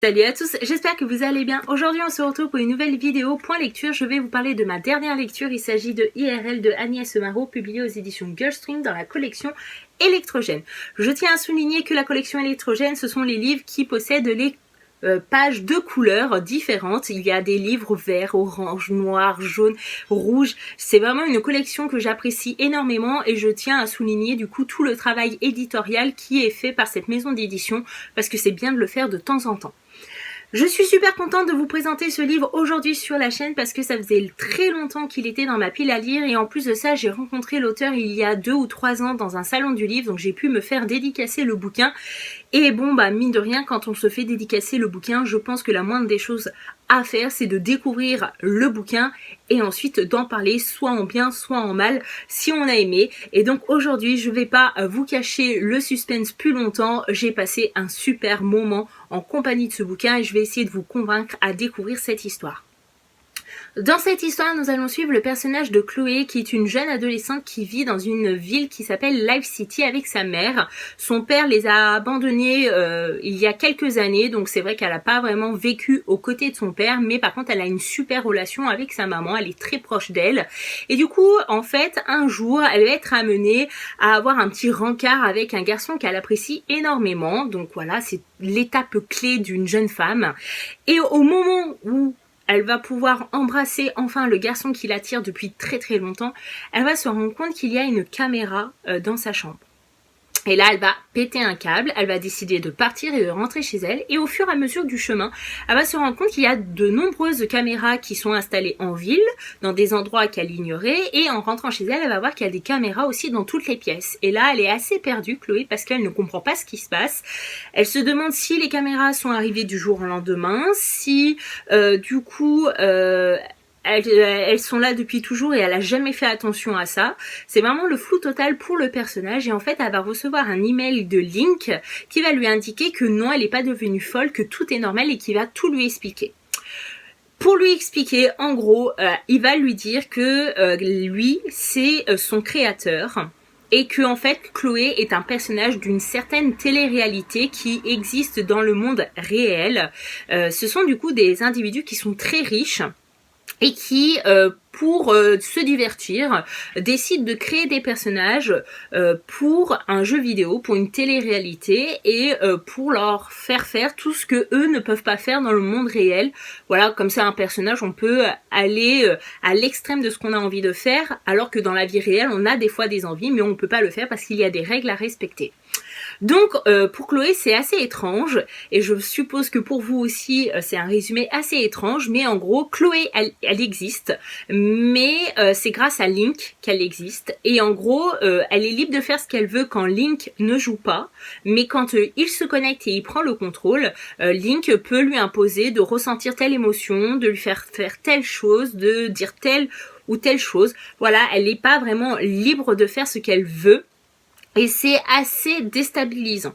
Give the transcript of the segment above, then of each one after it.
Salut à tous, j'espère que vous allez bien. Aujourd'hui on se retrouve pour une nouvelle vidéo point lecture. Je vais vous parler de ma dernière lecture. Il s'agit de IRL de Agnès Marot, publié aux éditions Girlstring dans la collection Électrogène. Je tiens à souligner que la collection Électrogène, ce sont les livres qui possèdent les pages de couleurs différentes. Il y a des livres verts, orange, noir, jaune, rouge. C'est vraiment une collection que j'apprécie énormément et je tiens à souligner du coup tout le travail éditorial qui est fait par cette maison d'édition parce que c'est bien de le faire de temps en temps. Je suis super contente de vous présenter ce livre aujourd'hui sur la chaîne parce que ça faisait très longtemps qu'il était dans ma pile à lire et en plus de ça j'ai rencontré l'auteur il y a 2 ou 3 ans dans un salon du livre, donc j'ai pu me faire dédicacer le bouquin. Et bon bah mine de rien, quand on se fait dédicacer le bouquin, je pense que la moindre des choses à faire c'est de découvrir le bouquin et ensuite d'en parler soit en bien soit en mal si on a aimé. Et donc aujourd'hui je vais pas vous cacher le suspense plus longtemps, j'ai passé un super moment en compagnie de ce bouquin et je vais essayer de vous convaincre à découvrir cette histoire. Dans cette histoire, nous allons suivre le personnage de Chloé, qui est une jeune adolescente qui vit dans une ville qui s'appelle Life City avec sa mère. Son père les a abandonnés il y a quelques années, donc c'est vrai qu'elle n'a pas vraiment vécu aux côtés de son père, mais par contre elle a une super relation avec sa maman, elle est très proche d'elle. Et du coup, en fait, un jour, elle va être amenée à avoir un petit rencard avec un garçon qu'elle apprécie énormément. Donc voilà, c'est l'étape clé d'une jeune femme. Et au moment où elle va pouvoir embrasser enfin le garçon qui l'attire depuis très très longtemps, elle va se rendre compte qu'il y a une caméra dans sa chambre. Et là, elle va péter un câble, elle va décider de partir et de rentrer chez elle. Et au fur et à mesure du chemin, elle va se rendre compte qu'il y a de nombreuses caméras qui sont installées en ville, dans des endroits qu'elle ignorait. Et en rentrant chez elle, elle va voir qu'il y a des caméras aussi dans toutes les pièces. Et là, elle est assez perdue, Chloé, parce qu'elle ne comprend pas ce qui se passe. Elle se demande si les caméras sont arrivées du jour au lendemain, si du coup... elles sont là depuis toujours et elle a jamais fait attention à ça. C'est vraiment le flou total pour le personnage et en fait elle va recevoir un email de Link qui va lui indiquer que non, elle n'est pas devenue folle, que tout est normal et qui va tout lui expliquer. Pour lui expliquer, en gros, il va lui dire que lui, c'est son créateur. Et que en fait Chloé est un personnage d'une certaine télé-réalité qui existe dans le monde réel. Ce sont du coup des individus qui sont très riches et qui, pour se divertir, décident de créer des personnages pour un jeu vidéo, pour une télé-réalité et pour leur faire faire tout ce que eux ne peuvent pas faire dans le monde réel. Voilà, comme c'est un personnage, on peut aller à l'extrême de ce qu'on a envie de faire, alors que dans la vie réelle, on a des fois des envies, mais on ne peut pas le faire parce qu'il y a des règles à respecter. Donc pour Chloé c'est assez étrange et je suppose que pour vous aussi c'est un résumé assez étrange, mais en gros Chloé elle existe, mais c'est grâce à Link qu'elle existe et en gros elle est libre de faire ce qu'elle veut quand Link ne joue pas, mais quand il se connecte et il prend le contrôle, Link peut lui imposer de ressentir telle émotion, de lui faire faire telle chose, de dire telle ou telle chose. Voilà, elle n'est pas vraiment libre de faire ce qu'elle veut. Et c'est assez déstabilisant.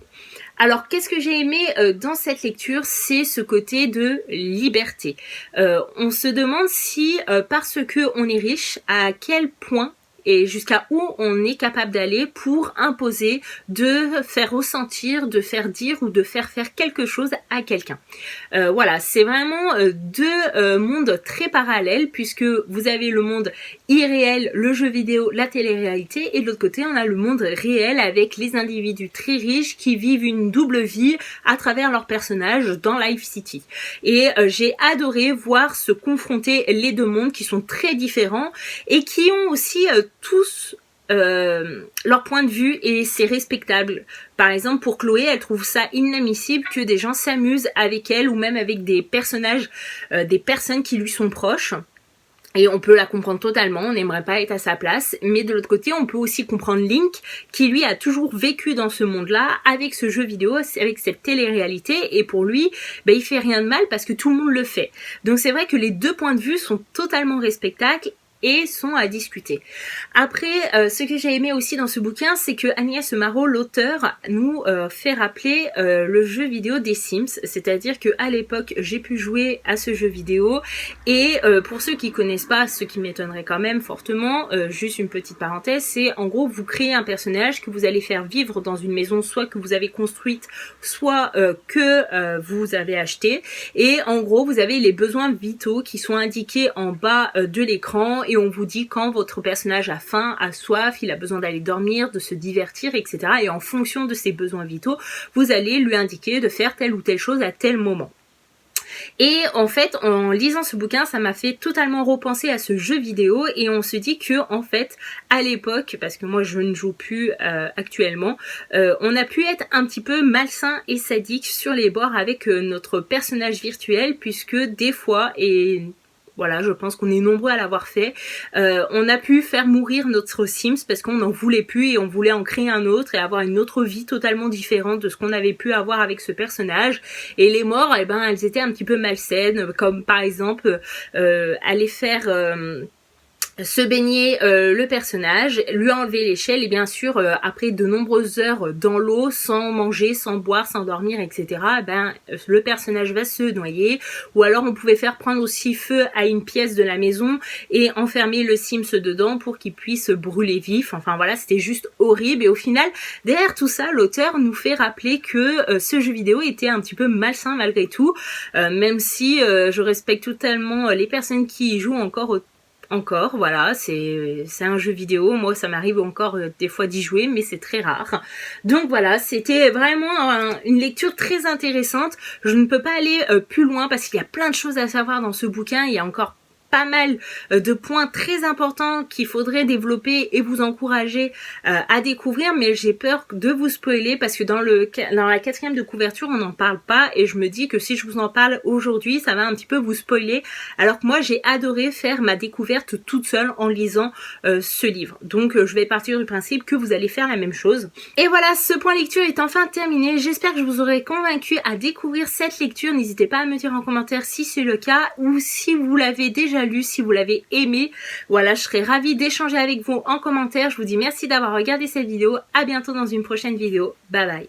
Alors, qu'est-ce que j'ai aimé dans cette lecture? C'est ce côté de liberté. On se demande si, parce que on est riche, à quel point et jusqu'à où on est capable d'aller pour imposer, de faire ressentir, de faire dire ou de faire faire quelque chose à quelqu'un. Voilà, c'est vraiment deux mondes très parallèles puisque vous avez le monde irréel, le jeu vidéo, la télé-réalité et de l'autre côté on a le monde réel avec les individus très riches qui vivent une double vie à travers leurs personnages dans Life City. Et j'ai adoré voir se confronter les deux mondes qui sont très différents et qui ont aussi tous leur point de vue et c'est respectable. Par exemple pour Chloé, elle trouve ça inadmissible que des gens s'amusent avec elle ou même avec des personnages, des personnes qui lui sont proches. Et on peut la comprendre totalement, on n'aimerait pas être à sa place, mais de l'autre côté, on peut aussi comprendre Link, qui lui a toujours vécu dans ce monde-là, avec ce jeu vidéo, avec cette télé-réalité, et pour lui, ben, il fait rien de mal parce que tout le monde le fait. Donc c'est vrai que les deux points de vue sont totalement respectables, et sont à discuter. Après, ce que j'ai aimé aussi dans ce bouquin, c'est que Agnès Marot, l'auteur, nous fait rappeler le jeu vidéo des Sims, c'est-à-dire que à l'époque, j'ai pu jouer à ce jeu vidéo, et pour ceux qui connaissent pas, ce qui m'étonnerait quand même fortement, juste une petite parenthèse, c'est en gros vous créez un personnage que vous allez faire vivre dans une maison, soit que vous avez construite, soit que vous avez acheté, et en gros vous avez les besoins vitaux qui sont indiqués en bas de l'écran, et on vous dit quand votre personnage a faim, a soif, il a besoin d'aller dormir, de se divertir, etc. Et en fonction de ses besoins vitaux, vous allez lui indiquer de faire telle ou telle chose à tel moment. Et en fait, en lisant ce bouquin, ça m'a fait totalement repenser à ce jeu vidéo, et on se dit que en fait, à l'époque, parce que moi je ne joue plus actuellement, on a pu être un petit peu malsain et sadique sur les bords avec notre personnage virtuel, puisque des fois, et voilà, je pense qu'on est nombreux à l'avoir fait. On a pu faire mourir notre Sims parce qu'on n'en voulait plus et on voulait en créer un autre et avoir une autre vie totalement différente de ce qu'on avait pu avoir avec ce personnage. Et les morts, eh ben, elles étaient un petit peu malsaines, comme par exemple aller faire se baigner le personnage, lui enlever l'échelle, et bien sûr après de nombreuses heures dans l'eau, sans manger, sans boire, sans dormir, etc., ben le personnage va se noyer. Ou alors on pouvait faire prendre aussi feu à une pièce de la maison et enfermer le Sims dedans pour qu'il puisse brûler vif. Enfin voilà, c'était juste horrible. Et au final, derrière tout ça, l'auteur nous fait rappeler que ce jeu vidéo était un petit peu malsain malgré tout, même si je respecte totalement les personnes qui y jouent encore, voilà, c'est un jeu vidéo, moi ça m'arrive encore des fois d'y jouer, mais c'est très rare. Donc voilà, c'était vraiment une lecture très intéressante. Je ne peux pas aller plus loin parce qu'il y a plein de choses à savoir dans ce bouquin, il y a encore pas mal de points très importants qu'il faudrait développer et vous encourager à découvrir, mais j'ai peur de vous spoiler parce que dans la 4e de couverture on n'en parle pas, et je me dis que si je vous en parle aujourd'hui ça va un petit peu vous spoiler, alors que moi j'ai adoré faire ma découverte toute seule en lisant ce livre. Donc je vais partir du principe que vous allez faire la même chose. Et voilà, ce point lecture est enfin terminé. J'espère que je vous aurai convaincu à découvrir cette lecture. N'hésitez pas à me dire en commentaire si c'est le cas, ou si vous l'avez déjà lu, si vous l'avez aimé. Voilà, je serais ravie d'échanger avec vous en commentaire. Je vous dis merci d'avoir regardé cette vidéo. À bientôt dans une prochaine vidéo. Bye bye.